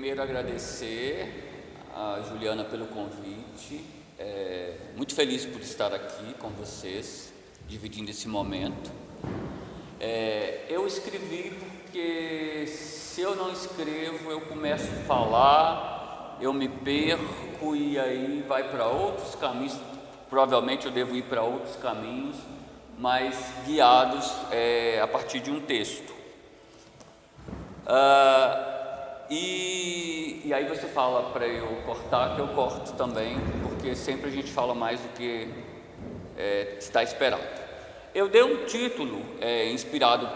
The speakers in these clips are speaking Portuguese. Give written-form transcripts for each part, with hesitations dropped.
primeiro agradecer a Juliana pelo convite, muito feliz por estar aqui com vocês, dividindo esse momento. Eu escrevi porque se eu não escrevo, eu começo a falar, eu me perco e aí vai para outros caminhos, provavelmente eu devo ir para outros caminhos, mas guiados a partir de um texto. E aí você fala para eu cortar, que eu corto também, porque sempre a gente fala mais do que está esperado. Eu dei um título inspirado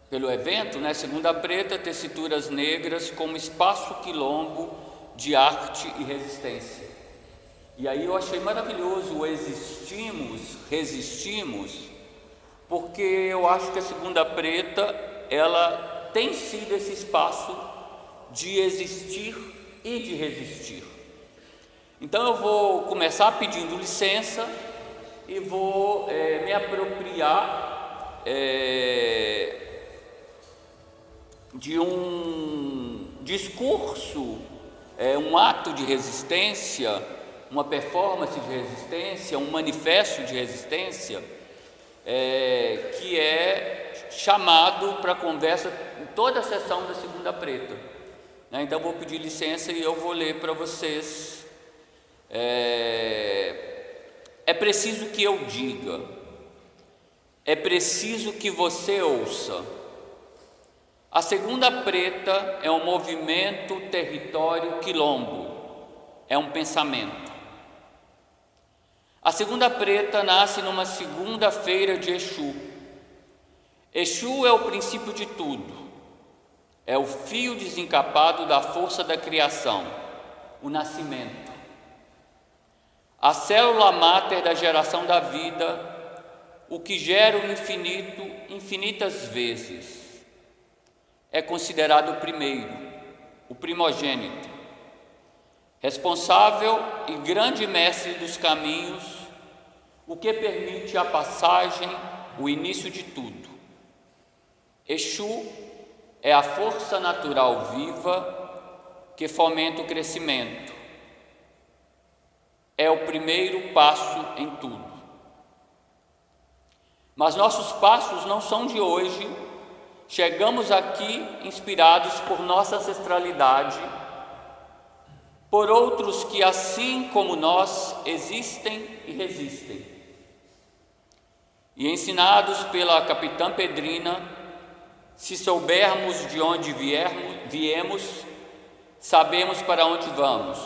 pelo evento, né? Segunda Preta, Tessituras Negras como Espaço Quilombo de Arte e Resistência. E aí eu achei maravilhoso o resistimos, porque eu acho que a Segunda Preta, ela tem sido esse espaço de existir e de resistir. Então eu vou começar pedindo licença e vou me apropriar de um discurso, um ato de resistência, uma performance de resistência, um manifesto de resistência, que é chamado para conversa em toda a sessão da Segunda Preta, né? Então vou pedir licença e eu vou ler para vocês. É preciso que eu diga, é preciso que você ouça. A Segunda Preta é um movimento território quilombo, é um pensamento. A Segunda Preta nasce numa segunda-feira de Exu. Exu é o princípio de tudo, é o fio desencapado da força da criação, o nascimento. A célula máter da geração da vida, o que gera o infinito infinitas vezes. É considerado o primeiro, o primogênito, responsável e grande mestre dos caminhos, o que permite a passagem, o início de tudo. Exu é a força natural viva que fomenta o crescimento. É o primeiro passo em tudo. Mas nossos passos não são de hoje. Chegamos aqui inspirados por nossa ancestralidade, por outros que, assim como nós, existem e resistem. E ensinados pela capitã Pedrina, se soubermos de onde viemos, sabemos para onde vamos.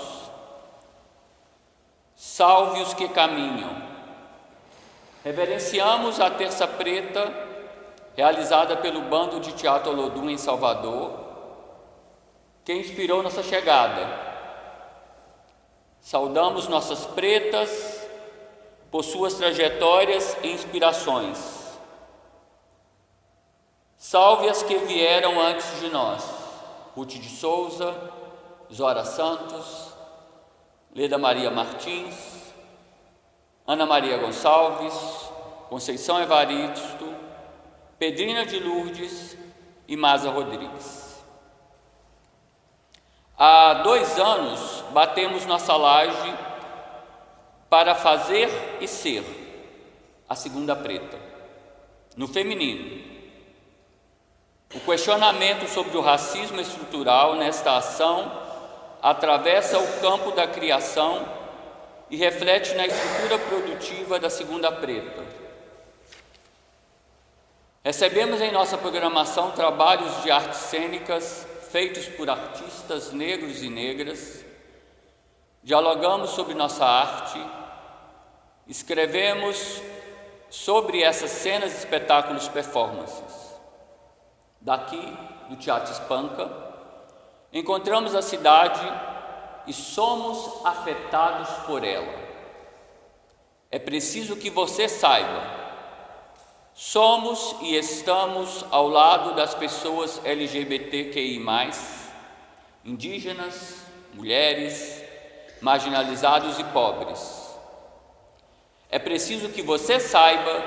Salve os que caminham. Reverenciamos a Terça Preta, realizada pelo Bando de Teatro Olodum em Salvador, que inspirou nossa chegada. Saudamos nossas pretas por suas trajetórias e inspirações. Salve as que vieram antes de nós: Ruth de Souza, Zora Santos, Leda Maria Martins, Ana Maria Gonçalves, Conceição Evaristo, Pedrina de Lourdes e Maza Rodrigues. Há 2 anos batemos nossa laje para fazer e ser a Segunda Preta, no feminino. O questionamento sobre o racismo estrutural nesta ação atravessa o campo da criação e reflete na estrutura produtiva da Segunda Preta. Recebemos em nossa programação trabalhos de artes cênicas feitos por artistas negros e negras, dialogamos sobre nossa arte, escrevemos sobre essas cenas, espetáculos, performances. Daqui, do Teatro Espanca, encontramos a cidade e somos afetados por ela. É preciso que você saiba. Somos e estamos ao lado das pessoas LGBTQI+, indígenas, mulheres, marginalizados e pobres. É preciso que você saiba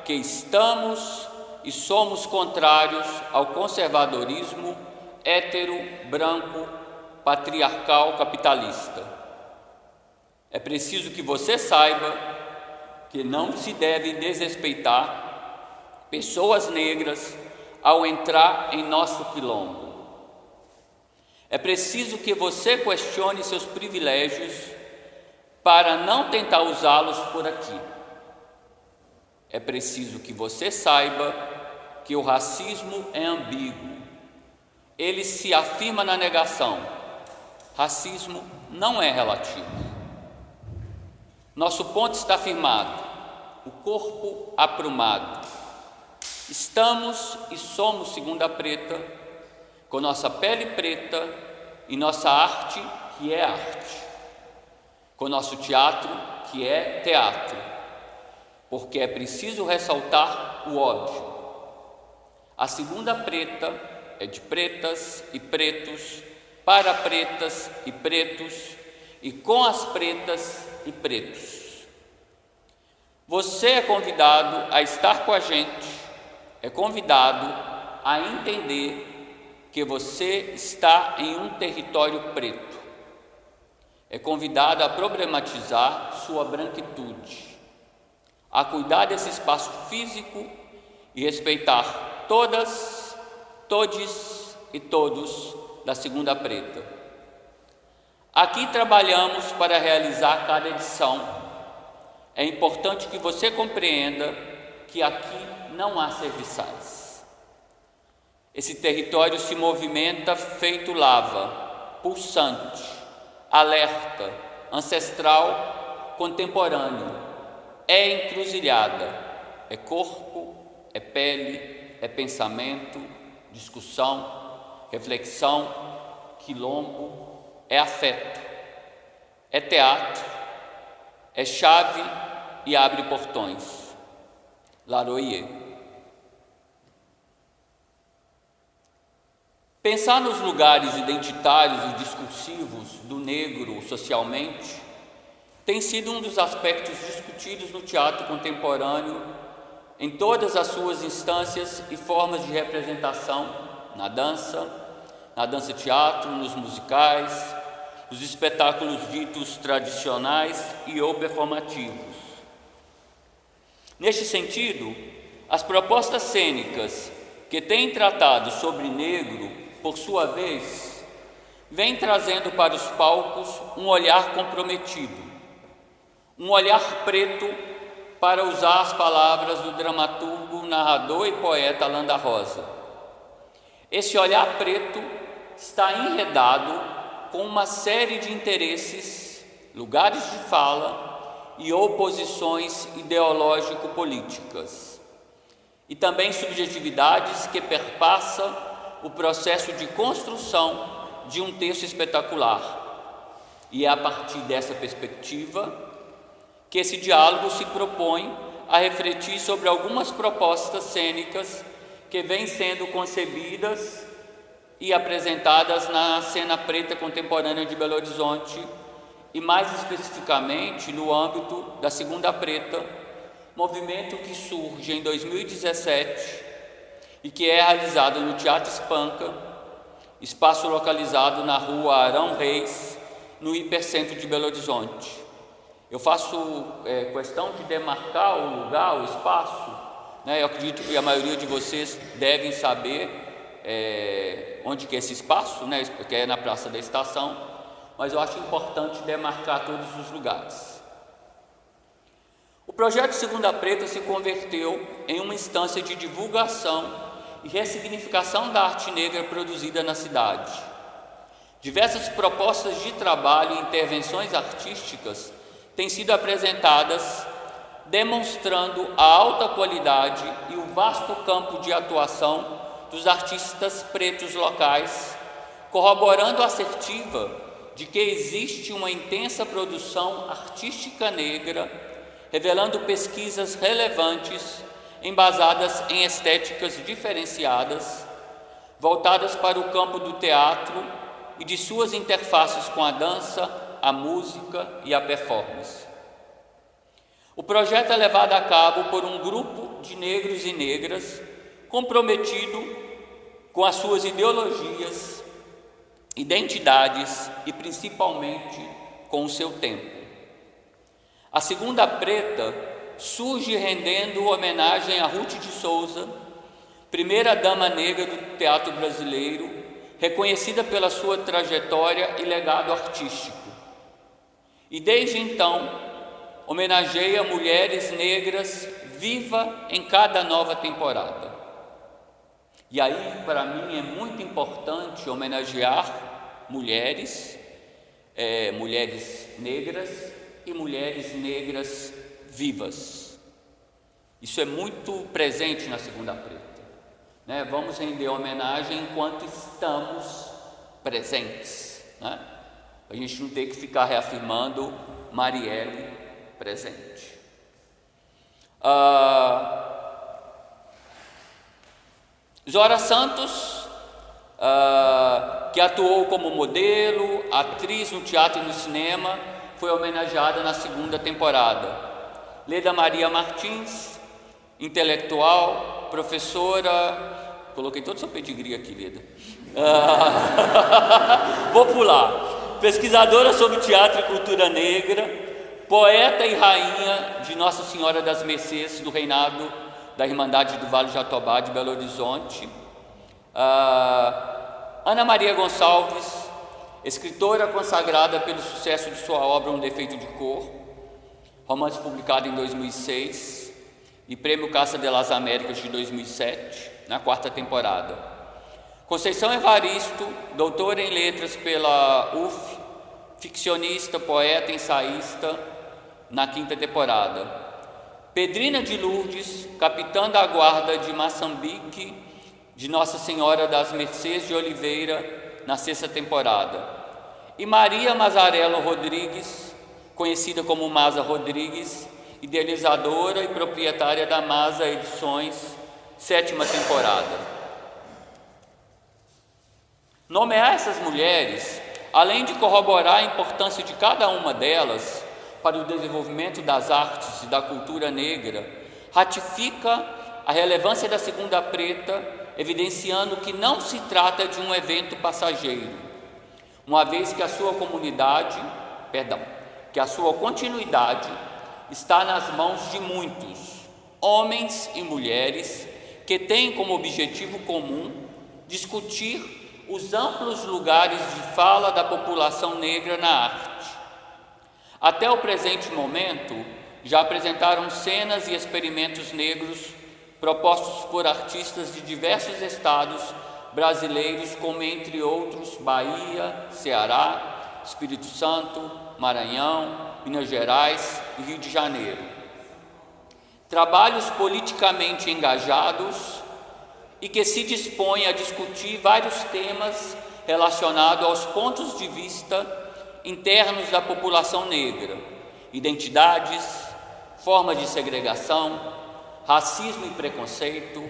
que estamos e somos contrários ao conservadorismo hétero, branco, patriarcal, capitalista. É preciso que você saiba que não se deve desrespeitar pessoas negras ao entrar em nosso quilombo. É preciso que você questione seus privilégios para não tentar usá-los por aqui. É preciso que você saiba que o racismo é ambíguo. Ele se afirma na negação. Racismo não é relativo. Nosso ponto está firmado, o corpo aprumado. Estamos e somos segunda preta, com nossa pele preta e nossa arte, que é arte, com nosso teatro, que é teatro, porque é preciso ressaltar o óbvio. A segunda preta é de pretas e pretos, para pretas e pretos, e com as pretas e pretos. Você é convidado a estar com a gente, é convidado a entender que você está em um território preto, é convidado a problematizar sua branquitude, a cuidar desse espaço físico e respeitar todas, todes e todos da segunda preta. Aqui trabalhamos para realizar cada edição. É importante que você compreenda que aqui não há serviçais. Esse território se movimenta feito lava, pulsante, alerta, ancestral, contemporâneo. É encruzilhada, é corpo, é pele, é pensamento, discussão, reflexão, quilombo, é afeto, é teatro, é chave e abre portões. Laroyer. Pensar nos lugares identitários e discursivos do negro socialmente tem sido um dos aspectos discutidos no teatro contemporâneo em todas as suas instâncias e formas de representação, na dança-teatro, nos musicais, nos espetáculos ditos tradicionais e ou performativos. Neste sentido, as propostas cênicas que têm tratado sobre negro, por sua vez, vêm trazendo para os palcos um olhar comprometido, um olhar preto, para usar as palavras do dramaturgo, narrador e poeta Alain da Rosa. Esse olhar preto está enredado com uma série de interesses, lugares de fala e oposições ideológico-políticas, e também subjetividades que perpassam o processo de construção de um texto espetacular. E é a partir dessa perspectiva que esse diálogo se propõe a refletir sobre algumas propostas cênicas que vêm sendo concebidas e apresentadas na cena preta contemporânea de Belo Horizonte, e mais especificamente no âmbito da Segunda Preta, movimento que surge em 2017 e que é realizado no Teatro Espanca, espaço localizado na rua Arão Reis, no hipercentro de Belo Horizonte. Eu faço questão de demarcar o lugar, o espaço, né? Eu acredito que a maioria de vocês devem saber onde que é esse espaço, né? Que é na Praça da Estação, mas eu acho importante demarcar todos os lugares. O projeto Segunda Preta se converteu em uma instância de divulgação e ressignificação da arte negra produzida na cidade. Diversas propostas de trabalho e intervenções artísticas têm sido apresentadas, demonstrando a alta qualidade e o vasto campo de atuação dos artistas pretos locais, corroborando a assertiva de que existe uma intensa produção artística negra, revelando pesquisas relevantes, embasadas em estéticas diferenciadas, voltadas para o campo do teatro e de suas interfaces com a dança, a música e a performance. O projeto é levado a cabo por um grupo de negros e negras comprometido com as suas ideologias, identidades e principalmente com o seu tempo. A Segunda Preta surge rendendo homenagem a Ruth de Souza, primeira dama negra do teatro brasileiro, reconhecida pela sua trajetória e legado artístico. E desde então, homenageia mulheres negras viva em cada nova temporada. E aí, para mim, é muito importante homenagear mulheres, mulheres negras e mulheres negras vivas. Isso é muito presente na Segunda Preta, né? Vamos render homenagem enquanto estamos presentes, né? A gente não tem que ficar reafirmando Marielle presente. Zora Santos, que atuou como modelo, atriz no teatro e no cinema, foi homenageada na segunda temporada. Leda Maria Martins, intelectual, professora, coloquei todo o seu pedigree aqui, Leda. Vou pular. Pesquisadora sobre teatro e cultura negra, poeta e rainha de Nossa Senhora das Mercês do reinado da Irmandade do Vale de Jatobá de Belo Horizonte. Ana Maria Gonçalves, escritora consagrada pelo sucesso de sua obra Um Defeito de Cor, romance publicado em 2006 e Prêmio Caça de las Américas de 2007, na quarta temporada. Conceição Evaristo, doutora em letras pela UF, ficcionista, poeta, ensaísta, na quinta temporada. Pedrina de Lourdes, capitã da guarda de Moçambique, de Nossa Senhora das Mercês de Oliveira, na sexta temporada. E Maria Mazarello Rodrigues, conhecida como Maza Rodrigues, idealizadora e proprietária da Maza Edições, sétima temporada. Nomear essas mulheres, além de corroborar a importância de cada uma delas para o desenvolvimento das artes e da cultura negra, ratifica a relevância da Segunda Preta, evidenciando que não se trata de um evento passageiro, uma vez que a sua continuidade está nas mãos de muitos, homens e mulheres, que têm como objetivo comum discutir os amplos lugares de fala da população negra na arte. Até o presente momento, já apresentaram cenas e experimentos negros propostos por artistas de diversos estados brasileiros, como entre outros Bahia, Ceará, Espírito Santo, Maranhão, Minas Gerais e Rio de Janeiro. Trabalhos politicamente engajados e que se dispõem a discutir vários temas relacionados aos pontos de vista internos da população negra: identidades, formas de segregação, racismo e preconceito,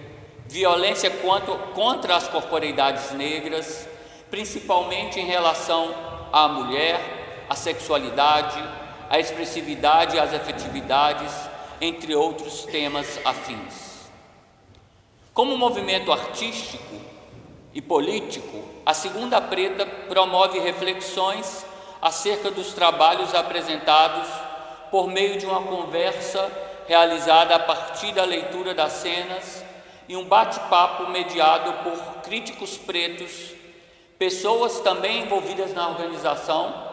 violência contra as corporeidades negras, principalmente em relação à mulher, à sexualidade, à expressividade e às afetividades, entre outros temas afins. Como movimento artístico e político, a Segunda Preta promove reflexões acerca dos trabalhos apresentados por meio de uma conversa realizada a partir da leitura das cenas e um bate-papo mediado por críticos pretos, pessoas também envolvidas na organização,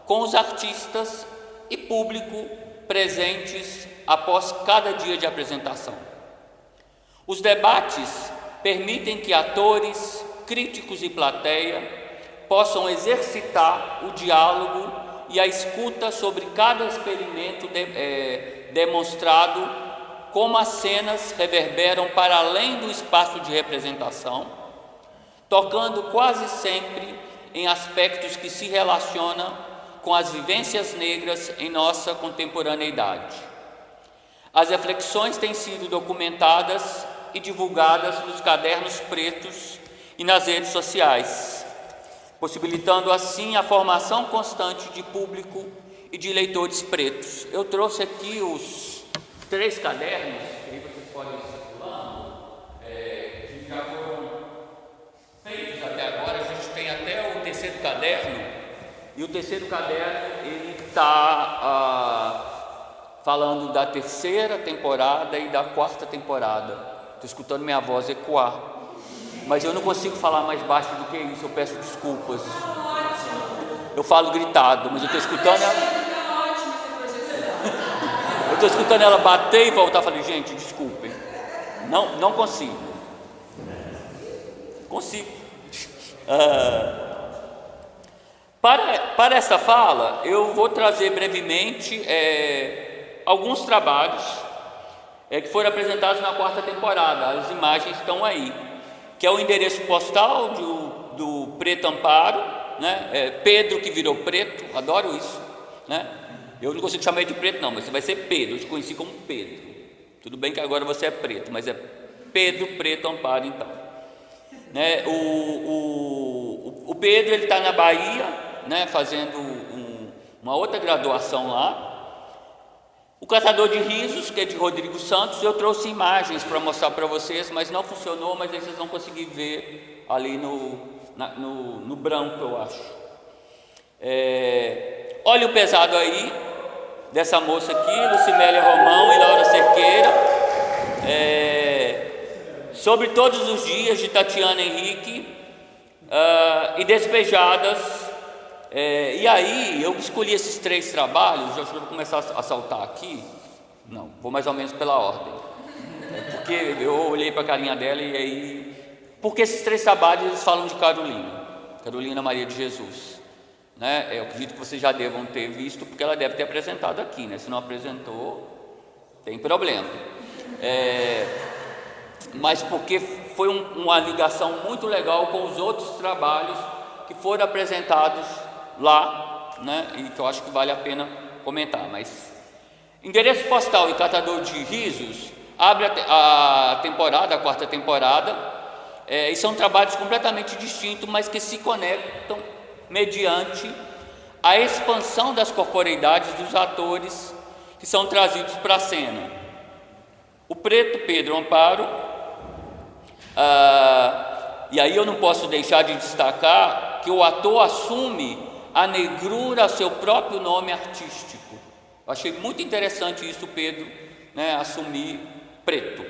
com os artistas e público presentes após cada dia de apresentação. Os debates permitem que atores, críticos e plateia possam exercitar o diálogo e a escuta sobre cada experimento demonstrado, como as cenas reverberam para além do espaço de representação, tocando quase sempre em aspectos que se relacionam com as vivências negras em nossa contemporaneidade. As reflexões têm sido documentadas e divulgadas nos cadernos pretos e nas redes sociais, possibilitando assim a formação constante de público e de leitores pretos. Eu trouxe aqui os 3 cadernos, que aí vocês podem ir circulando, caderno, e o terceiro caderno ele está falando da terceira temporada e da quarta temporada. Estou escutando minha voz ecoar, mas eu não consigo falar mais baixo do que isso, eu peço desculpas. Eu falo gritado, mas eu estou escutando ela. Eu estou escutando ela bater e voltar. Falei, gente, desculpem, não consigo. Para essa fala, eu vou trazer brevemente alguns trabalhos que foram apresentados na quarta temporada. As imagens estão aí, que é o endereço postal do Preto Amparo, né? Pedro que virou preto, adoro isso, né? Eu não consigo chamar ele de preto não, mas você vai ser Pedro, eu te conheci como Pedro. Tudo bem que agora você é preto, mas é Pedro Preto Amparo então, né? O Pedro ele está na Bahia, né? Fazendo uma outra graduação lá. O Catador de Risos, que é de Rodrigo Santos, eu trouxe imagens para mostrar para vocês, mas não funcionou, mas aí vocês vão conseguir ver ali no branco, eu acho. Olha o pesado aí, dessa moça aqui, Lucimélia Romão e Laura Cerqueira, sobre todos os dias de Tatiana Henrique, e Despejadas. E aí eu escolhi esses 3 trabalhos. Já vou começar a saltar aqui. Não, vou mais ou menos pela ordem, porque eu olhei para a carinha dela e aí, porque esses 3 trabalhos eles falam de Carolina Maria de Jesus, né? Eu acredito que vocês já devam ter visto, porque ela deve ter apresentado aqui, né? Se não apresentou, tem problema. Mas porque foi uma ligação muito legal com os outros trabalhos que foram apresentados lá, né? E que eu acho que vale a pena comentar. Mas Endereço Postal e Catador de Risos abre a temporada, a quarta temporada, e são trabalhos completamente distintos, mas que se conectam mediante a expansão das corporeidades dos atores que são trazidos para a cena. O Preto Pedro Amparo, e aí eu não posso deixar de destacar que o ator assume a negrura a seu próprio nome artístico. Eu achei muito interessante isso, Pedro, né, assumir preto.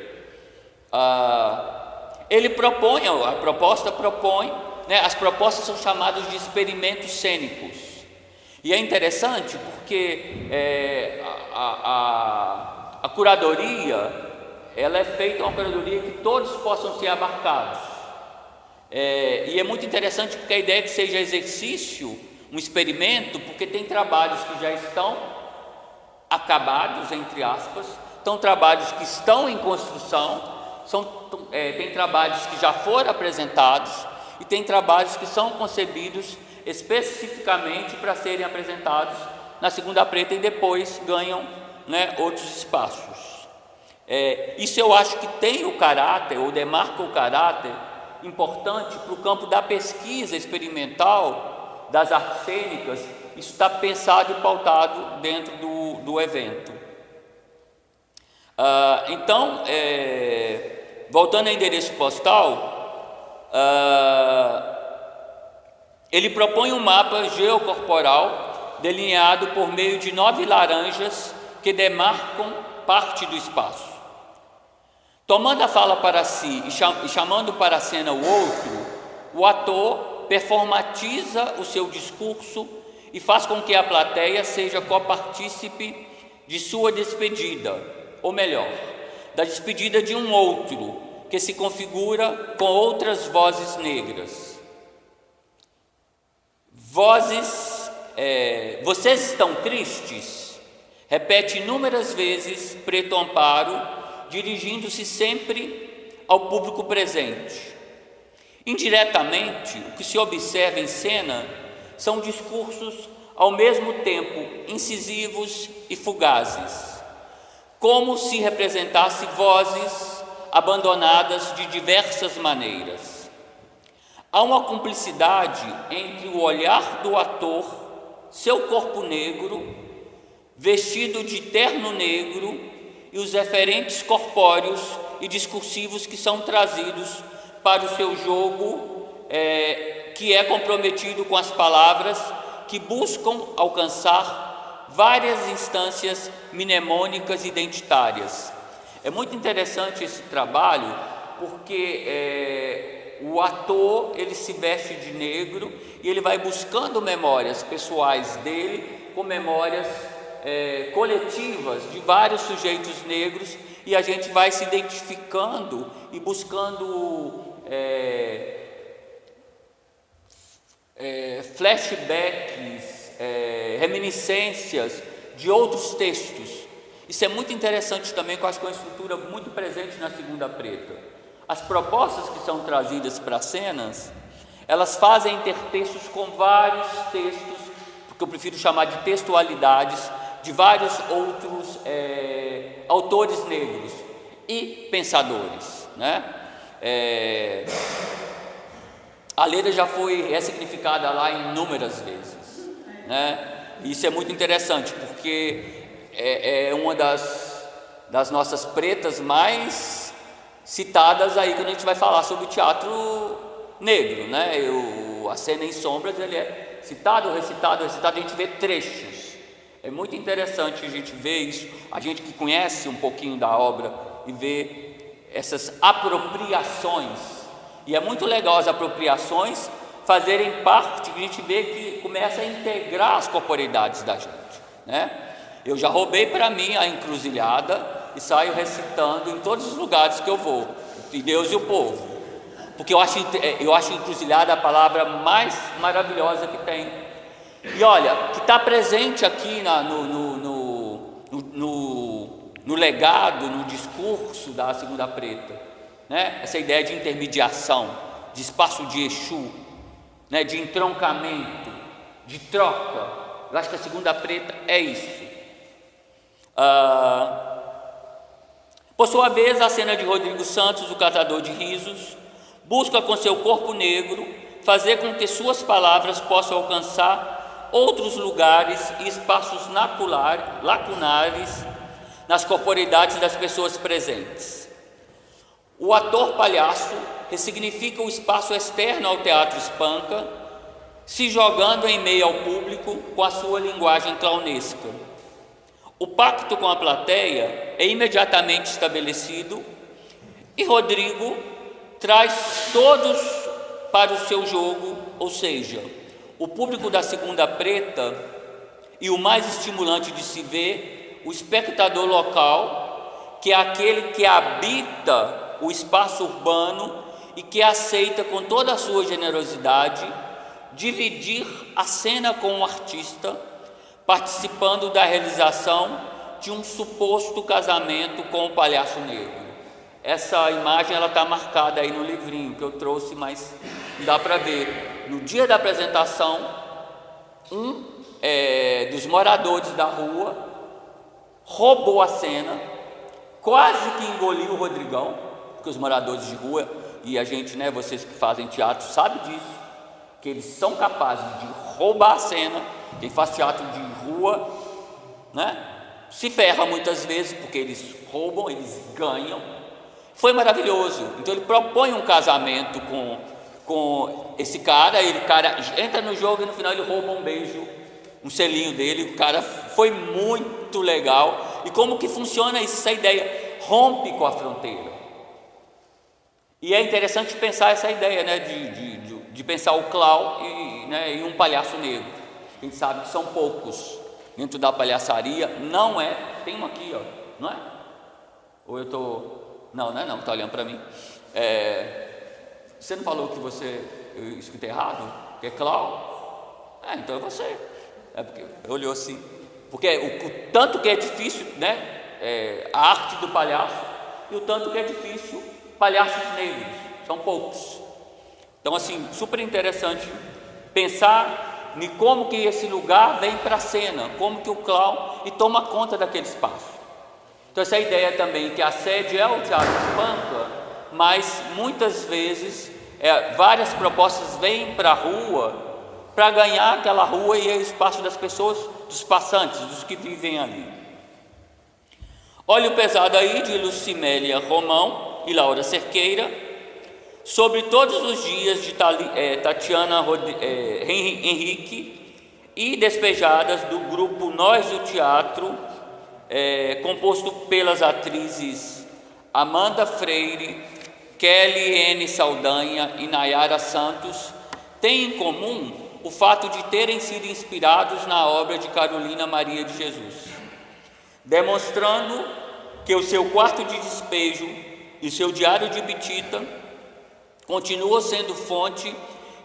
Ele propõe, a proposta propõe, né, as propostas são chamadas de experimentos cênicos. E é interessante porque a curadoria, ela é feita uma curadoria que todos possam ser abarcados. E é muito interessante porque a ideia é que seja exercício, um experimento, porque tem trabalhos que já estão acabados, entre aspas, então trabalhos que estão em construção, tem trabalhos que já foram apresentados e tem trabalhos que são concebidos especificamente para serem apresentados na Segunda Preta e depois ganham, né, outros espaços. Isso eu acho que tem o caráter, ou demarca o caráter importante para o campo da pesquisa experimental das artes cênicas. Isso está pensado e pautado dentro do evento. Então, voltando ao endereço postal, ele propõe um mapa geocorporal delineado por meio de 9 laranjas que demarcam parte do espaço. Tomando a fala para si e chamando para a cena o outro, o ator performatiza o seu discurso e faz com que a plateia seja copartícipe de sua despedida, ou melhor, da despedida de um outro que se configura com outras vozes negras. Vocês estão tristes? Repete inúmeras vezes Preto Amparo, dirigindo-se sempre ao público presente. Indiretamente, o que se observa em cena são discursos ao mesmo tempo incisivos e fugazes, como se representasse vozes abandonadas de diversas maneiras. Há uma cumplicidade entre o olhar do ator, seu corpo negro, vestido de terno negro, e os referentes corpóreos e discursivos que são trazidos para o seu jogo, que é comprometido com as palavras que buscam alcançar várias instâncias mnemônicas identitárias. É muito interessante esse trabalho, porque o ator, ele se veste de negro e ele vai buscando memórias pessoais dele com memórias coletivas de vários sujeitos negros, e a gente vai se identificando e buscando flashbacks, reminiscências de outros textos. Isso é muito interessante também, que eu acho que é uma estrutura muito presente na Segunda Preta. As propostas que são trazidas para as cenas, elas fazem intertextos com vários textos, que eu prefiro chamar de textualidades, de vários outros autores negros e pensadores, né? A letra já foi ressignificada lá inúmeras vezes, né? Isso é muito interessante, porque é uma das nossas pretas mais citadas aí quando a gente vai falar sobre o teatro negro, né? A Cena em Sombras, ele é citado, recitado, a gente vê trechos. É muito interessante a gente ver isso, a gente que conhece um pouquinho da obra e vê essas apropriações. E é muito legal as apropriações fazerem parte, a gente vê que começa a integrar as corporeidades da gente, né? Eu já roubei para mim a encruzilhada e saio recitando em todos os lugares que eu vou, de Deus e o povo, porque eu acho encruzilhada a palavra mais maravilhosa que tem. E olha, que está presente aqui no legado, no discurso da Segunda Preta, né? Essa ideia de intermediação, de espaço de Exu, né? De entroncamento, de troca. Eu acho que a Segunda Preta é isso. Por sua vez, a cena de Rodrigo Santos, o catador de risos, busca com seu corpo negro fazer com que suas palavras possam alcançar outros lugares e espaços lacunares nas corporeidades das pessoas presentes. O ator palhaço ressignifica o espaço externo ao teatro espanca, se jogando em meio ao público com a sua linguagem clownesca. O pacto com a plateia é imediatamente estabelecido e Rodrigo traz todos para o seu jogo, ou seja, o público da Segunda Preta, e o mais estimulante de se ver, o espectador local, que é aquele que habita o espaço urbano e que aceita com toda a sua generosidade dividir a cena com o artista, participando da realização de um suposto casamento com o palhaço negro. Essa imagem ela está marcada aí no livrinho que eu trouxe, mas dá para ver. No dia da apresentação, dos moradores da rua roubou a cena, quase que engoliu o Rodrigão, porque os moradores de rua, e a gente, né, vocês que fazem teatro sabem disso, que eles são capazes de roubar a cena. Quem faz teatro de rua, né, se ferra muitas vezes, porque eles roubam, eles ganham. Foi maravilhoso. Então ele propõe um casamento com esse cara, o cara entra no jogo e no final ele rouba um beijo, um selinho dele. O cara foi muito legal. E como que funciona isso, essa ideia? Rompe com a fronteira. E é interessante pensar essa ideia, né, de pensar o clown e um palhaço negro. A gente sabe que são poucos dentro da palhaçaria. Não é, tem um aqui, ó, não é? Ou eu estou... Não, não é não, está olhando para mim. Você não falou que eu escutei errado? Que é clown? Então é você. Porque olhou assim. Porque o tanto que é difícil, né? A arte do palhaço, e o tanto que é difícil palhaços negros, são poucos. Então, assim, super interessante pensar em como que esse lugar vem para a cena, como que o clown e toma conta daquele espaço. Então essa ideia também que a sede é o teatro espanca, mas muitas vezes várias propostas vêm para a rua para ganhar aquela rua e o espaço das pessoas, dos passantes, dos que vivem ali. Olha o pesado aí de Lucimélia Romão e Laura Cerqueira. sobre todos os dias de Tatiana Henrique e Despejadas, do grupo Nós do Teatro, composto pelas atrizes Amanda Freire, Kelly N. Saldanha e Nayara Santos, tem em comum o fato de terem sido inspirados na obra de Carolina Maria de Jesus, demonstrando que o seu quarto de despejo e o seu diário de Bitita continuam sendo fonte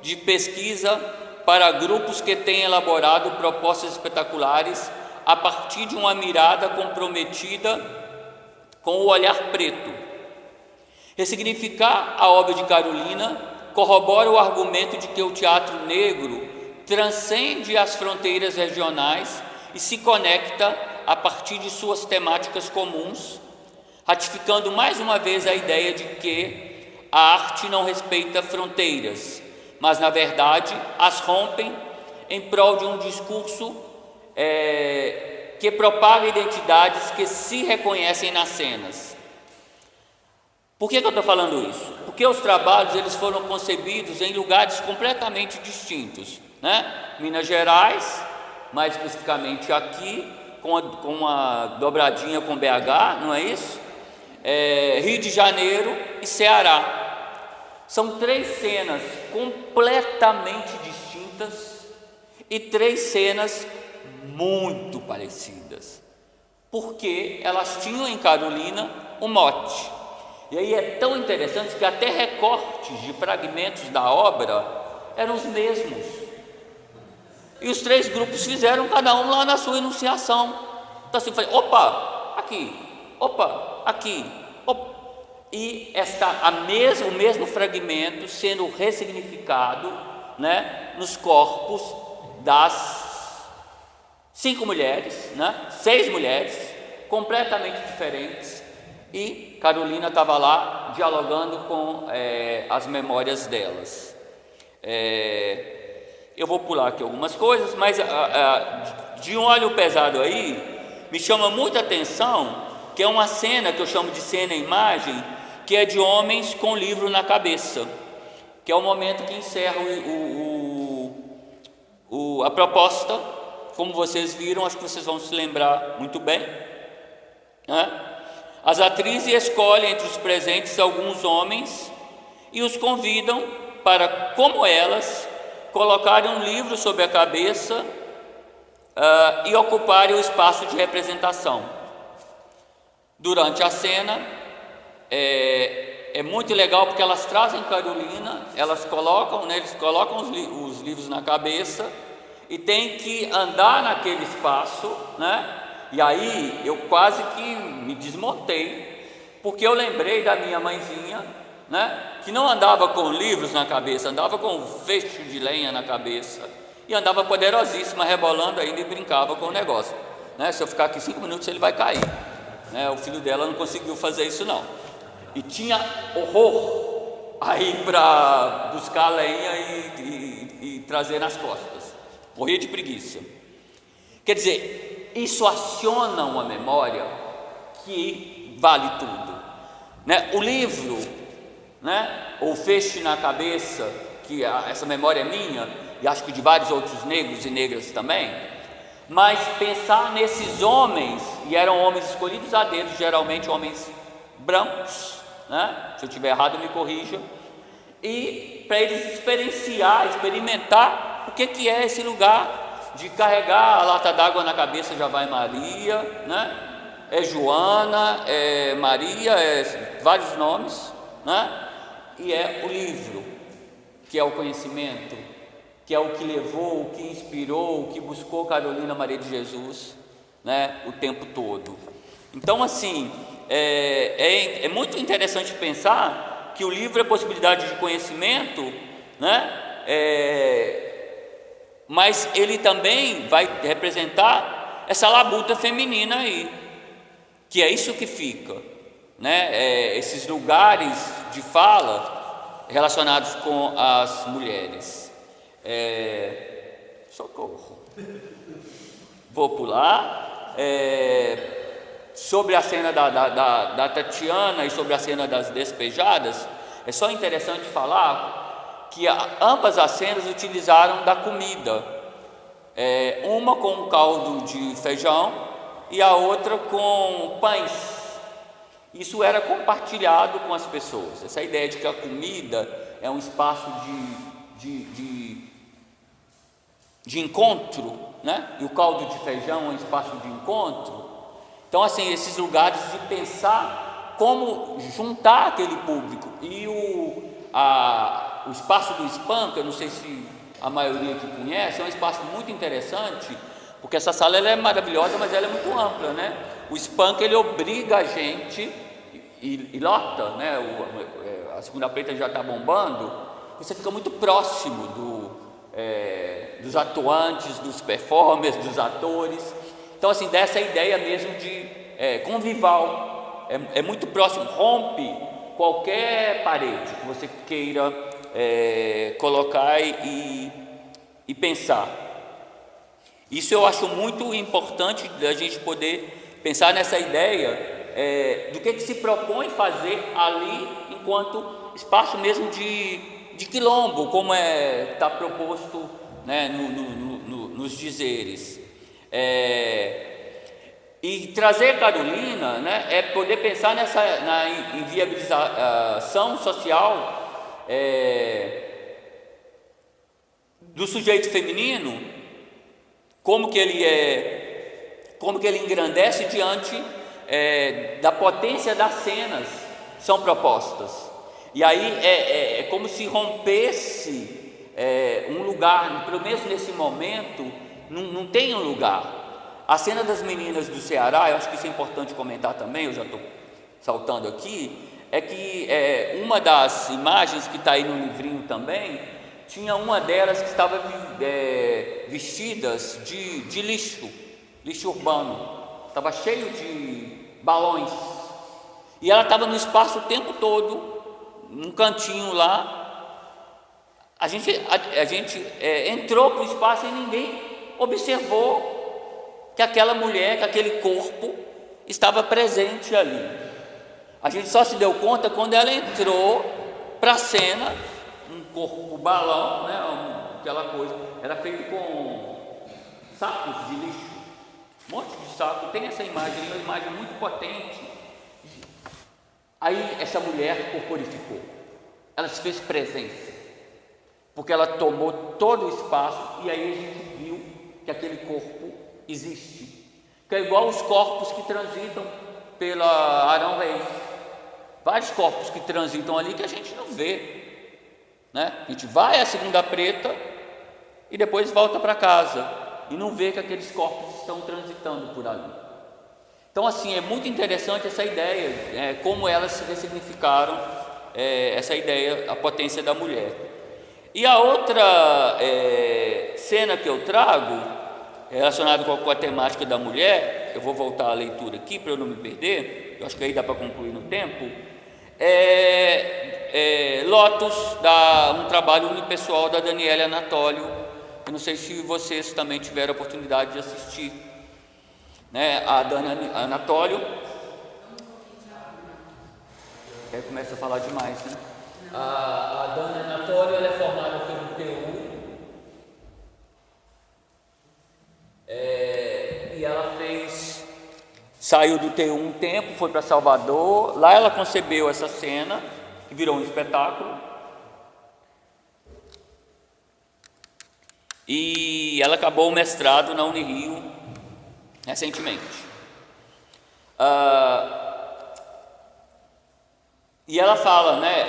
de pesquisa para grupos que têm elaborado propostas espetaculares a partir de uma mirada comprometida com o olhar preto. Ressignificar a obra de Carolina corrobora o argumento de que o teatro negro transcende as fronteiras regionais e se conecta a partir de suas temáticas comuns, ratificando mais uma vez a ideia de que a arte não respeita fronteiras, mas na verdade as rompem em prol de um discurso que propaga identidades que se reconhecem nas cenas. Por que eu estou falando isso? Porque os trabalhos eles foram concebidos em lugares completamente distintos, né? Minas Gerais, mais especificamente aqui, com uma dobradinha com BH, não é isso? Rio de Janeiro e Ceará. São 3 cenas completamente distintas e 3 cenas muito parecidas, porque elas tinham em Carolina um mote. E aí é tão interessante que até recortes de fragmentos da obra eram os mesmos. E os 3 grupos fizeram cada um lá na sua enunciação. Então assim, falei, opa, aqui, opa, aqui, opa. E o mesmo fragmento sendo ressignificado, né, nos corpos das 5 mulheres, né, 6 mulheres, completamente diferentes. E Carolina estava lá dialogando com as memórias delas. Eu vou pular aqui algumas coisas, mas de um olho pesado aí, me chama muita atenção que é uma cena que eu chamo de cena-imagem, que é de homens com livro na cabeça, que é o momento que encerra a proposta. Como vocês viram, acho que vocês vão se lembrar muito bem, né? As atrizes escolhem entre os presentes alguns homens e os convidam para, como elas, colocarem um livro sobre a cabeça e ocuparem o espaço de representação. Durante a cena, é muito legal porque elas trazem Carolina, eles colocam os livros na cabeça e tem que andar naquele espaço, né? E aí eu quase que me desmontei, porque eu lembrei da minha mãezinha, né, que não andava com livros na cabeça, andava com um feixe de lenha na cabeça e andava poderosíssima, rebolando ainda e brincava com o negócio, né? Se eu ficar aqui 5 minutos ele vai cair, né? O filho dela não conseguiu fazer isso não, e tinha horror aí para buscar lenha e trazer nas costas, morria de preguiça. Quer dizer, isso aciona uma memória que vale tudo, né? O livro, né? Ou feixe na cabeça, que essa memória é minha e acho que de vários outros negros e negras também, mas pensar nesses homens, e eram homens escolhidos a dedo, geralmente homens brancos, né? Se eu estiver errado me corrija, e para eles experimentar o que é esse lugar de carregar a lata d'água na cabeça. Já vai Maria, né? Joana, Maria, vários nomes, né? E é o livro, que é o conhecimento, que é o que levou, o que inspirou, o que buscou Carolina Maria de Jesus, né? O tempo todo. Então assim, é muito interessante pensar que o livro é possibilidade de conhecimento, né? Mas ele também vai representar essa labuta feminina aí, que é isso que fica, né? Esses lugares de fala relacionados com as mulheres. Socorro. Vou pular. Sobre a cena da Tatiana e sobre a cena das despejadas, é só interessante falar que ambas as cenas utilizaram da comida, uma com um caldo de feijão e a outra com pães. Isso era compartilhado com as pessoas. Essa ideia de que a comida é um espaço de encontro, né? E o caldo de feijão é um espaço de encontro. Então, assim, esses lugares de pensar como juntar aquele público. E o espaço do SPAN, que eu não sei se a maioria aqui conhece, é um espaço muito interessante, porque essa sala ela é maravilhosa, mas ela é muito ampla, né? O SPAN ele obriga a gente e lota, né? A segunda preta já está bombando. Você fica muito próximo dos atuantes, dos performers, dos atores. Então, assim, dessa ideia mesmo de convival, é muito próximo, rompe qualquer parede que você queira colocar e pensar. Isso eu acho muito importante da gente poder pensar nessa ideia do que se propõe fazer ali enquanto espaço mesmo de quilombo, como está proposto, né, nos dizeres. E trazer Carolina, né, é poder pensar na inviabilização social do sujeito feminino, como que ele engrandece diante da potência das cenas são propostas. E aí é como se rompesse um lugar, pelo menos nesse momento, não tem um lugar. A cena das meninas do Ceará, eu acho que isso é importante comentar também, eu já estou saltando aqui, é que uma das imagens que está aí no livrinho também, tinha uma delas que estava vestidas de lixo urbano, estava cheio de balões, e ela estava no espaço o tempo todo, num cantinho lá. A gente entrou para o espaço e ninguém observou que aquela mulher, que aquele corpo estava presente ali. A gente só se deu conta quando ela entrou para a cena, um corpo balão, né, aquela coisa, era feito com sacos de lixo, um monte de saco. Tem essa imagem, uma imagem muito potente. Aí essa mulher corporificou, ela se fez presença, porque ela tomou todo o espaço, e aí a gente viu que aquele corpo existe, que é igual os corpos que transitam pela Arão Reis, vários corpos que transitam ali que a gente não vê, né? A gente vai à segunda preta e depois volta para casa e não vê que aqueles corpos estão transitando por ali. Então, assim, é muito interessante essa ideia, como elas se ressignificaram, essa ideia, a potência da mulher. E a outra cena que eu trago, relacionado com a temática da mulher, eu vou voltar à leitura aqui para eu não me perder, eu acho que aí dá para concluir no tempo, Lotus, um trabalho unipessoal da Daniela Anatólio. Eu não sei se vocês também tiveram a oportunidade de assistir, né? A Dani Anatólio começa a falar demais, né? A Dani Anatólio, ela é formada pelo TU, e ela saiu do TU um tempo, foi para Salvador. Lá ela concebeu essa cena que virou um espetáculo, e ela acabou o mestrado na Unirio recentemente. E ela fala, né,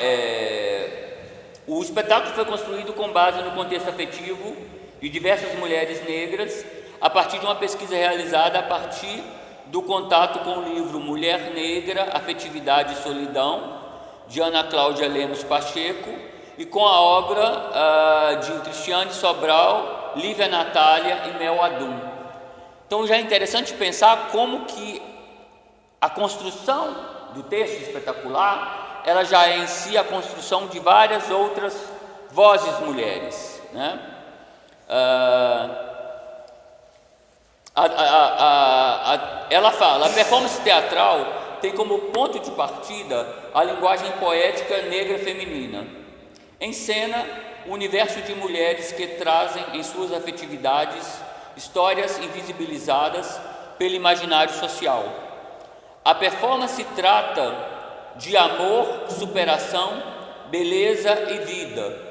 o espetáculo foi construído com base no contexto afetivo de diversas mulheres negras, a partir de uma pesquisa realizada a partir do contato com o livro Mulher Negra, Afetividade e Solidão, de Ana Cláudia Lemos Pacheco, e com a obra de Cristiane Sobral, Lívia Natália e Mel Adum. Então já é interessante pensar como que a construção do texto espetacular, ela já é em si a construção de várias outras vozes mulheres, né? Ela fala, a performance teatral tem como ponto de partida a linguagem poética negra feminina. Encena o universo de mulheres que trazem em suas afetividades histórias invisibilizadas pelo imaginário social. A performance trata de amor, superação, beleza e vida.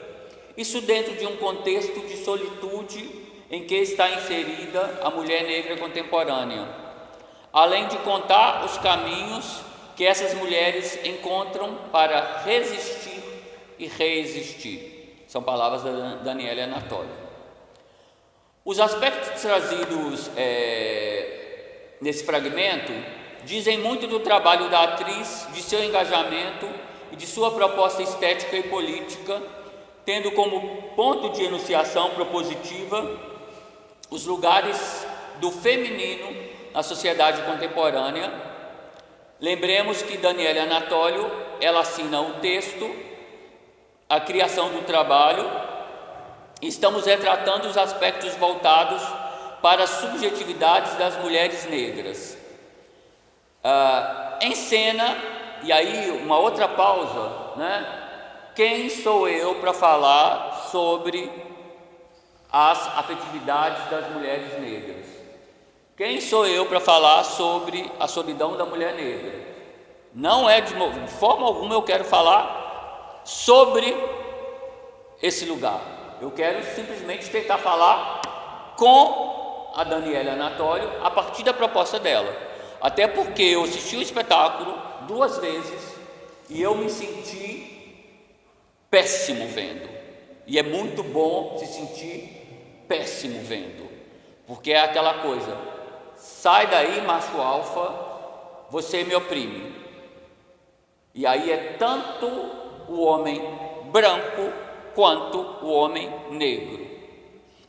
Isso dentro de um contexto de solitude em que está inserida a mulher negra contemporânea, além de contar os caminhos que essas mulheres encontram para resistir e reexistir. São palavras da Daniela Anatólio. Os aspectos trazidos nesse fragmento dizem muito do trabalho da atriz, de seu engajamento e de sua proposta estética e política, tendo como ponto de enunciação propositiva os lugares do feminino na sociedade contemporânea. Lembremos que Daniela Anatólio, ela assina o texto, a criação do trabalho. Estamos retratando os aspectos voltados para as subjetividades das mulheres negras. Em cena, e aí uma outra pausa, né? Quem sou eu para falar sobre as afetividades das mulheres negras? Quem sou eu para falar sobre a solidão da mulher negra? Não é de forma alguma eu quero falar sobre esse lugar. Eu quero simplesmente tentar falar com a Daniela Anatólio a partir da proposta dela. Até porque eu assisti o espetáculo 2 vezes e eu me senti péssimo vendo. E é muito bom se sentir péssimo vendo, porque é aquela coisa: sai daí, macho alfa, você me oprime. E aí é tanto o homem branco quanto o homem negro.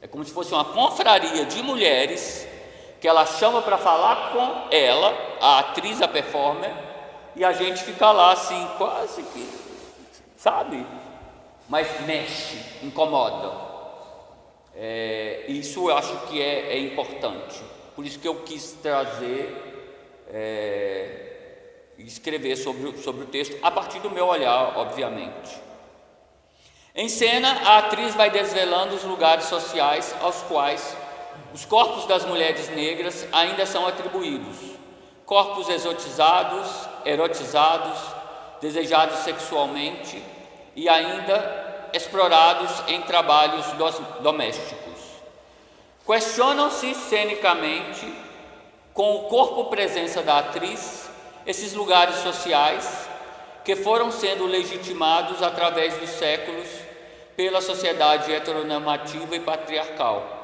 É como se fosse uma confraria de mulheres que ela chama para falar com ela, a atriz, a performer, e a gente fica lá assim, quase que, sabe? Mas mexe, incomoda. Isso eu acho que é importante. Por isso que eu quis trazer e escrever sobre o texto a partir do meu olhar, obviamente. Em cena, a atriz vai desvelando os lugares sociais aos quais os corpos das mulheres negras ainda são atribuídos. Corpos exotizados, erotizados, desejados sexualmente e ainda explorados em trabalhos domésticos. Questionam-se cenicamente, com o corpo presença da atriz, esses lugares sociais que foram sendo legitimados através dos séculos pela sociedade heteronormativa e patriarcal.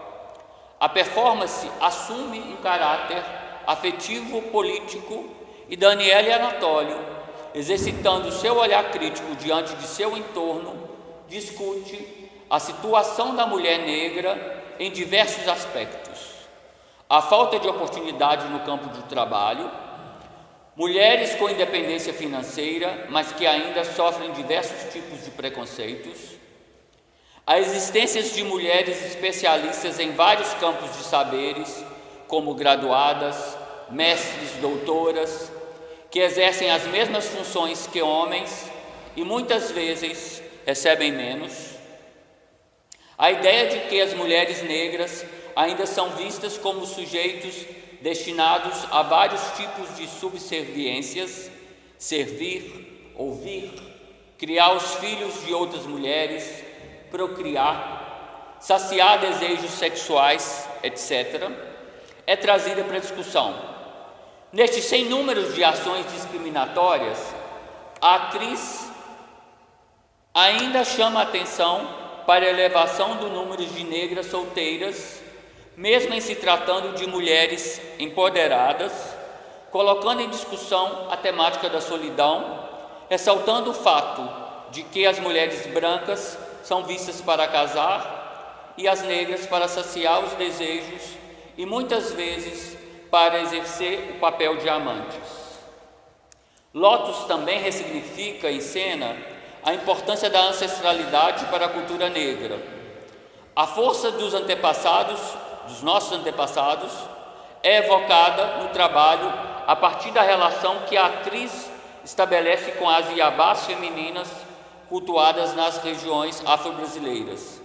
A performance assume um caráter afetivo, político, e Daniela Anatólio, exercitando seu olhar crítico diante de seu entorno, discute a situação da mulher negra em diversos aspectos: a falta de oportunidade no campo de trabalho, mulheres com independência financeira, mas que ainda sofrem diversos tipos de preconceitos, a existência de mulheres especialistas em vários campos de saberes, como graduadas, mestres, doutoras, que exercem as mesmas funções que homens e muitas vezes recebem menos. A ideia de que as mulheres negras ainda são vistas como sujeitos destinados a vários tipos de subserviências: servir, ouvir, criar os filhos de outras mulheres, procriar, saciar desejos sexuais, etc., é trazida para discussão. Nestes sem números de ações discriminatórias, a atriz ainda chama a atenção para a elevação do número de negras solteiras, mesmo em se tratando de mulheres empoderadas, colocando em discussão a temática da solidão, ressaltando o fato de que as mulheres brancas são vistas para casar e as negras para saciar os desejos e muitas vezes para exercer o papel de amantes. Lotus também ressignifica em cena a importância da ancestralidade para a cultura negra. A força dos antepassados, dos nossos antepassados, é evocada no trabalho a partir da relação que a atriz estabelece com as iabás femininas cultuadas nas regiões afro-brasileiras.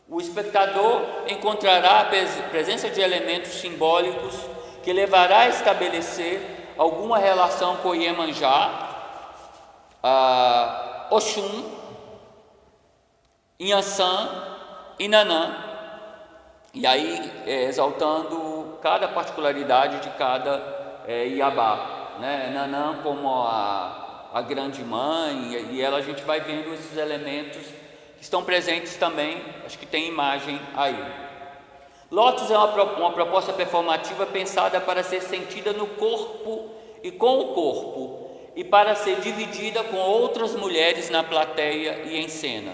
O espectador encontrará a presença de elementos simbólicos que levará a estabelecer alguma relação com Iemanjá, Oxum, Inhansã e Nanã, e aí exaltando cada particularidade de cada Iabá, né? Nanã como a grande mãe, e ela a gente vai vendo esses elementos que estão presentes também, acho que tem imagem aí. Lotus é uma proposta performativa pensada para ser sentida no corpo e com o corpo, e para ser dividida com outras mulheres na plateia e em cena.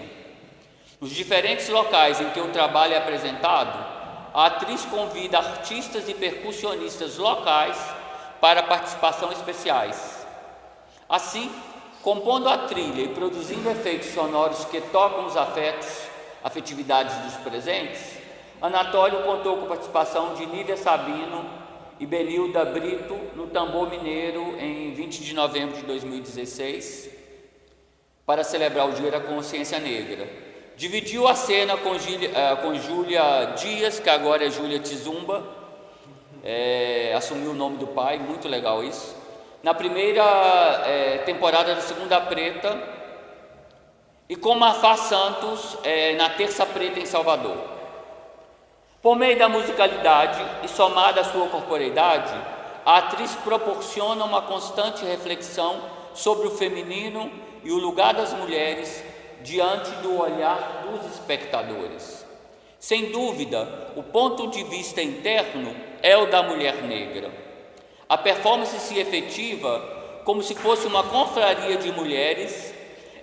Nos diferentes locais em que o trabalho é apresentado, a atriz convida artistas e percussionistas locais para participação especiais. Assim, compondo a trilha e produzindo efeitos sonoros que tocam os afetividades dos presentes, Anatório contou com a participação de Nívia Sabino e Benilda Brito no Tambor Mineiro em 20 de novembro de 2016, para celebrar o Dia da Consciência Negra. Dividiu a cena com Júlia Dias, que agora é Júlia Tizumba, assumiu o nome do pai, muito legal isso. Na primeira temporada da Segunda Preta, e com Mafá Santos na Terça Preta em Salvador. Por meio da musicalidade e somada à sua corporeidade, a atriz proporciona uma constante reflexão sobre o feminino e o lugar das mulheres diante do olhar dos espectadores. Sem dúvida, o ponto de vista interno é o da mulher negra. A performance se efetiva como se fosse uma confraria de mulheres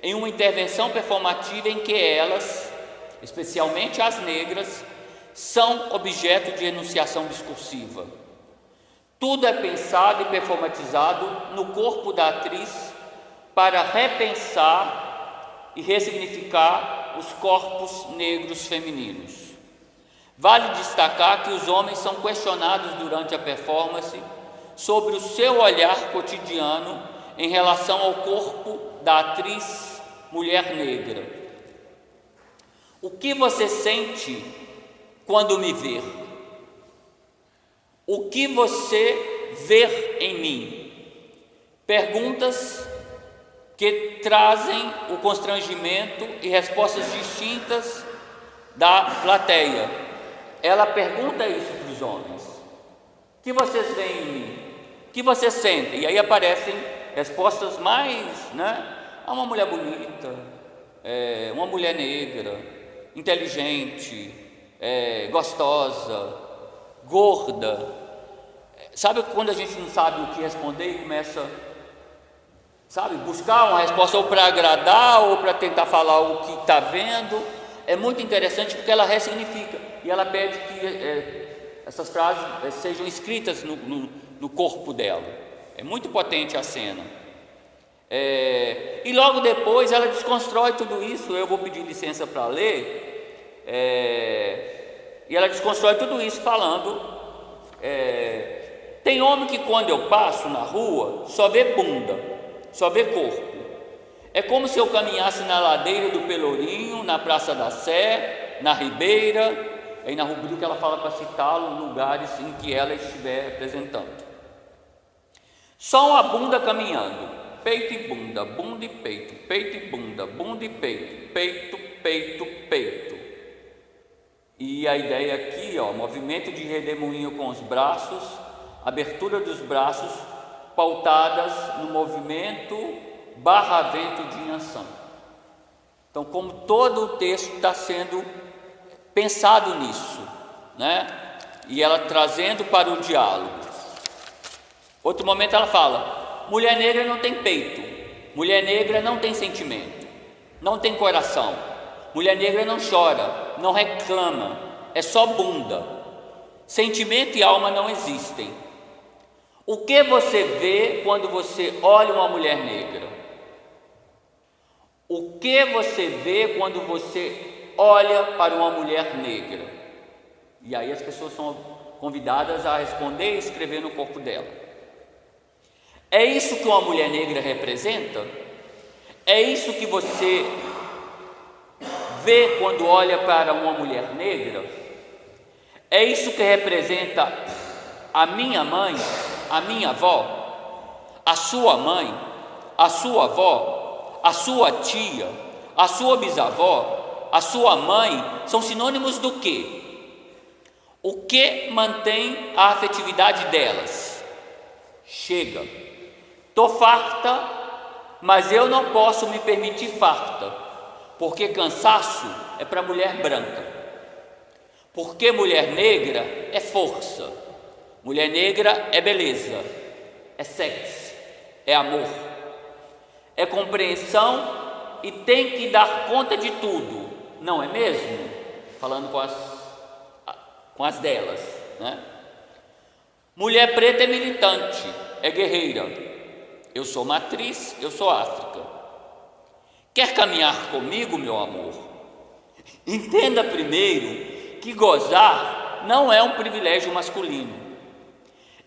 em uma intervenção performativa em que elas, especialmente as negras, são objeto de enunciação discursiva. Tudo é pensado e performatizado no corpo da atriz para repensar e ressignificar os corpos negros femininos. Vale destacar que os homens são questionados durante a performance sobre o seu olhar cotidiano em relação ao corpo da atriz mulher negra. O que você sente quando me ver? O que você vê em mim? Perguntas que trazem o constrangimento e respostas distintas da plateia. Ela pergunta isso para os homens: o que vocês veem em mim? O que vocês sentem? E aí aparecem respostas mais, uma mulher bonita, uma mulher negra, inteligente, gostosa, gorda. Sabe quando a gente não sabe o que responder e começa, buscar uma resposta ou para agradar ou para tentar falar o que está vendo? É muito interessante porque ela ressignifica e ela pede que essas frases sejam escritas no corpo dela. É muito potente a cena. E logo depois ela desconstrói tudo isso. Eu vou pedir licença para ler. E ela desconstrói tudo isso falando: tem homem que quando eu passo na rua só vê bunda, só vê corpo. É como se eu caminhasse na ladeira do Pelourinho, na Praça da Sé, na Ribeira. Aí na rubrica ela fala para citá-lo lugares em que ela estiver representando. Só uma bunda caminhando, peito e bunda, bunda e peito, peito e bunda, bunda e peito, peito, peito, peito. E a ideia aqui, movimento de redemoinho com os braços, abertura dos braços, pautadas no movimento barra-vento de Inhansã. Então, como todo o texto está sendo pensado nisso, e ela trazendo para o diálogo. Outro momento ela fala: mulher negra não tem peito, mulher negra não tem sentimento, não tem coração, mulher negra não chora, não reclama, é só bunda. Sentimento e alma não existem. O que você vê quando você olha uma mulher negra? O que você vê quando você olha para uma mulher negra? E aí as pessoas são convidadas a responder e escrever no corpo dela. É isso que uma mulher negra representa? É isso que você vê quando olha para uma mulher negra? É isso que representa a minha mãe, a minha avó, a sua mãe, a sua avó, a sua tia, a sua bisavó, a sua mãe? São sinônimos do quê? O que mantém a afetividade delas? Chega, estou farta, mas eu não posso me permitir farta, porque cansaço é para mulher branca, porque mulher negra é força, mulher negra é beleza, é sexo, é amor, é compreensão e tem que dar conta de tudo, não é mesmo? Falando com as delas, né? Mulher preta é militante, é guerreira. Eu sou matriz, eu sou África. Quer caminhar comigo, meu amor? Entenda primeiro que gozar não é um privilégio masculino.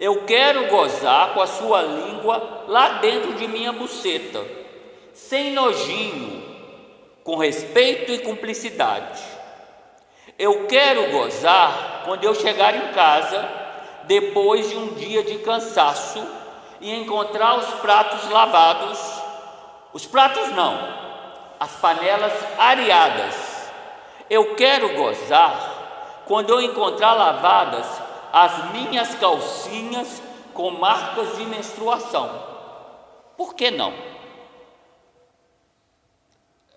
Eu quero gozar com a sua língua lá dentro de minha buceta, sem nojinho, com respeito e cumplicidade. Eu quero gozar quando eu chegar em casa, depois de um dia de cansaço, e encontrar os pratos lavados, os pratos não, as panelas areadas. Eu quero gozar quando eu encontrar lavadas as minhas calcinhas com marcas de menstruação. Por que não?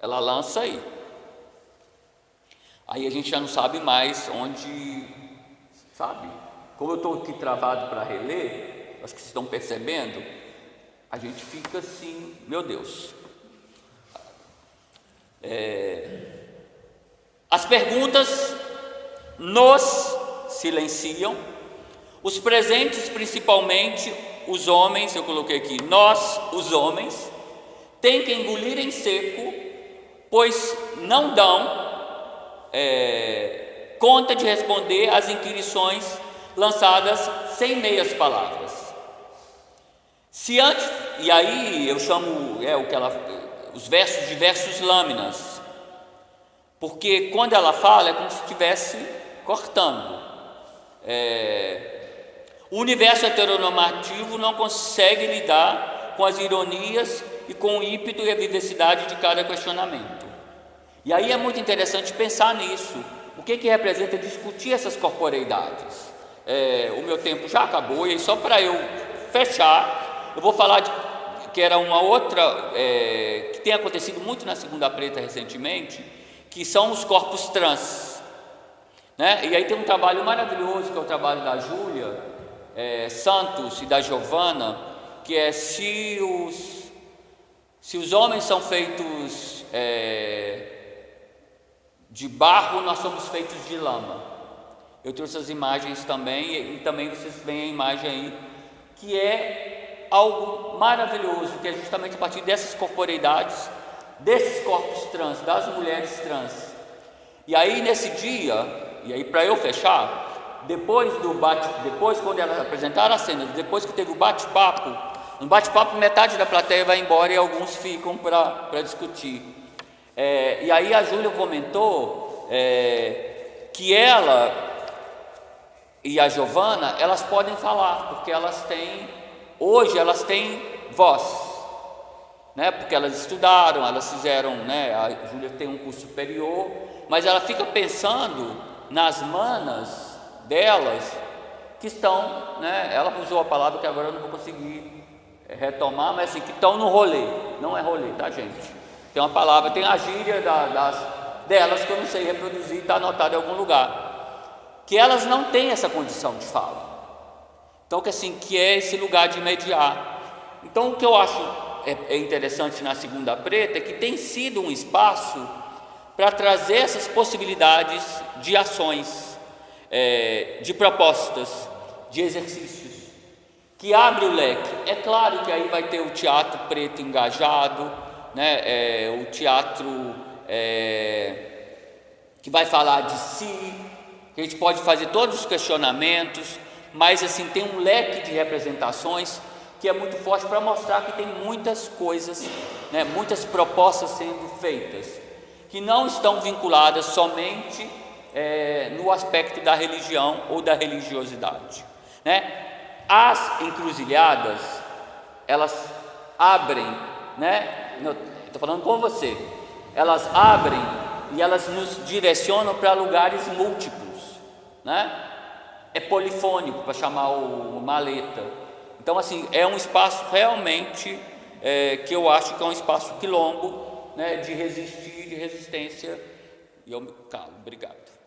Ela lança aí. Aí a gente já não sabe mais onde, sabe? Como eu estou aqui travado para reler, acho que vocês estão percebendo, a gente fica assim, meu Deus. As perguntas nos silenciam, os presentes, principalmente os homens, eu coloquei aqui, nós, os homens, têm que engolir em seco, pois não dão conta de responder às inquirições lançadas sem meias palavras. Se antes, e aí eu chamo os versos de versos lâminas, porque quando ela fala é como se estivesse cortando. O universo heteronormativo não consegue lidar com as ironias e com o ímpeto e a vivacidade de cada questionamento. E aí é muito interessante pensar nisso. O que representa discutir essas corporeidades? O meu tempo já acabou, e só para eu fechar, eu vou falar que era uma outra que tem acontecido muito na Segunda Preta recentemente, que são os corpos trans, né? E aí tem um trabalho maravilhoso, que é o trabalho da Júlia Santos e da Giovana, que é se os homens são feitos de barro, nós somos feitos de lama. Eu trouxe as imagens também, e também vocês veem a imagem aí, que é algo maravilhoso, que é justamente a partir dessas corporeidades, desses corpos trans, das mulheres trans. E aí nesse dia, e aí para eu fechar, depois quando elas apresentaram as cenas, depois que teve o bate-papo, no bate-papo metade da plateia vai embora e alguns ficam para discutir. E aí a Júlia comentou que ela e a Giovana, elas podem falar, porque hoje elas têm voz, né? Porque elas estudaram, elas fizeram, né? A Júlia tem um curso superior, mas ela fica pensando nas manas delas que estão, né? Ela usou a palavra que agora eu não vou conseguir retomar, mas assim, que estão no rolê. Não é rolê, tá, gente? Tem uma palavra, tem a gíria delas que eu não sei reproduzir, está anotado em algum lugar, que elas não têm essa condição de fala. Então, que é esse lugar de mediar. Então, o que eu acho interessante na Segunda Preta é que tem sido um espaço para trazer essas possibilidades de ações, de propostas, de exercícios, que abre o leque. É claro que aí vai ter o teatro preto engajado, né? O teatro que vai falar de si, que a gente pode fazer todos os questionamentos, mas assim tem um leque de representações que é muito forte para mostrar que tem muitas coisas, né, muitas propostas sendo feitas, que não estão vinculadas somente no aspecto da religião ou da religiosidade, né? As encruzilhadas, elas abrem, né? Estou falando com você, elas abrem e elas nos direcionam para lugares múltiplos, né? É polifônico, para chamar o Maleta. Então, assim, é um espaço realmente que eu acho que é um espaço quilombo, né, de resistir, de resistência. E eu me calo. Obrigado.